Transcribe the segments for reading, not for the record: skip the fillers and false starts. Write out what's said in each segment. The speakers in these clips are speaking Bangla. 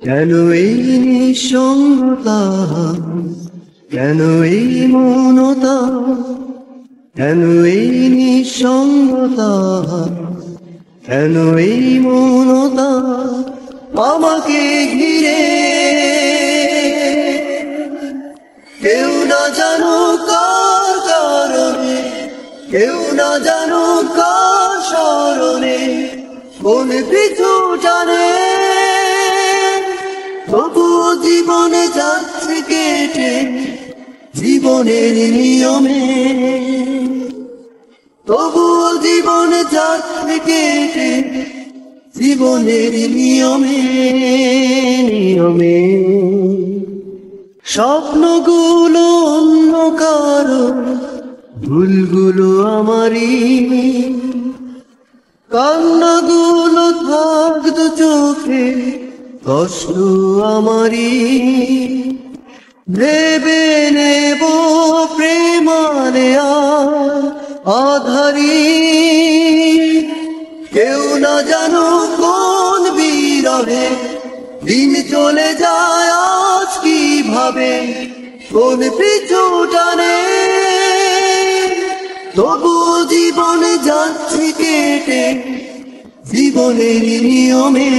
কেন এই নিঃসঙ্গতা, কেন এই মৌনতা, কেন এই নিঃসঙ্গতা, কেন এই মৌনতা আমাকে ঘিরে। কেউ না জানো কার কারণে, কেউ না জানো কার স্মরণে, কোন পিছু টানে তবুও জীবনে যাচ্ছে কেটে জীবনের নিয়মে, তবুও জীবনে যাচ্ছে কেটে জীবনের নিয়মে নিয়মে। স্বপ্নগুলো অন্য কারো, ভুলগুলো আমারই, কান্নাগুলো থাকতো চোখে, কষ্ট আমারই। ভেবে নেব প্রেমালে আধারি, কেউ না জানো কোন বিরহে দিন চলে যায় আজ কিভাবে, কোন পিছু টানে তবু জীবনে যাচ্ছে কেটে জীবনের নিয়মে,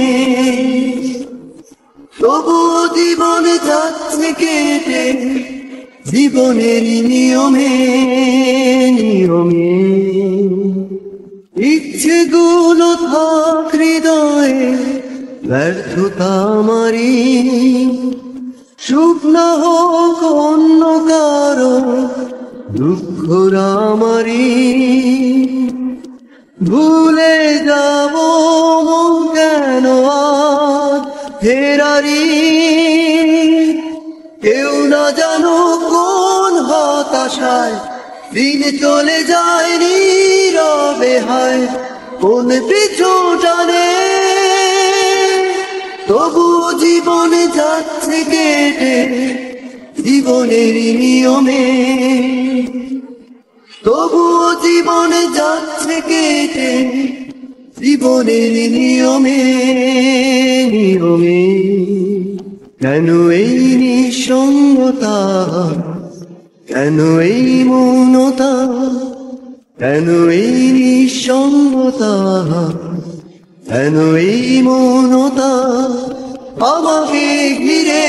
তবু জীবনে যাচ্ছে কেটে জীবনের নিয়মে নিয়মে। ইচ্ছেগুলো থাক হৃদয়ে, ব্যর্থতা আমারই, সুখ না হোক অন্য কারো, দুঃখরা আমারই। ভুলে যাব মন কেন আজ ফেরারি, কেউ না জানো কোন হতাশায় দিন চলে যায় নীরবে হায়, কোন পিছু টানে তবু জীবনে যাচ্ছে কেটে জীবনের নিয়মে, তবু জীবনে যাচ্ছে কেটে জীবনের নিয়মে নিয়মে। কেন এই নিঃসঙ্গতা, কেন এই মৌনতা, কেন এই নিঃসঙ্গতা, কেন এই মৌনতা আমাকে ঘিরে।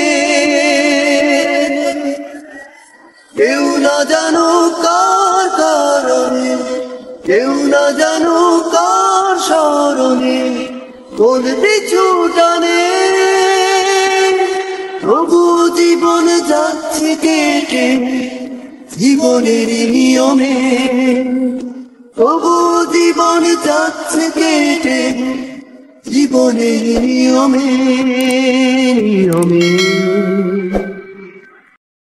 কেউ না জানো কার কারণে, কেউ না জানো কার স্মরণে, কোন পিছু টানে তবু জীবনে যাচ্ছে কেটে জীবনের নিয়মে, তবু জীবনে যাচ্ছে কেটে জীবনের নিয়মে নিয়মে।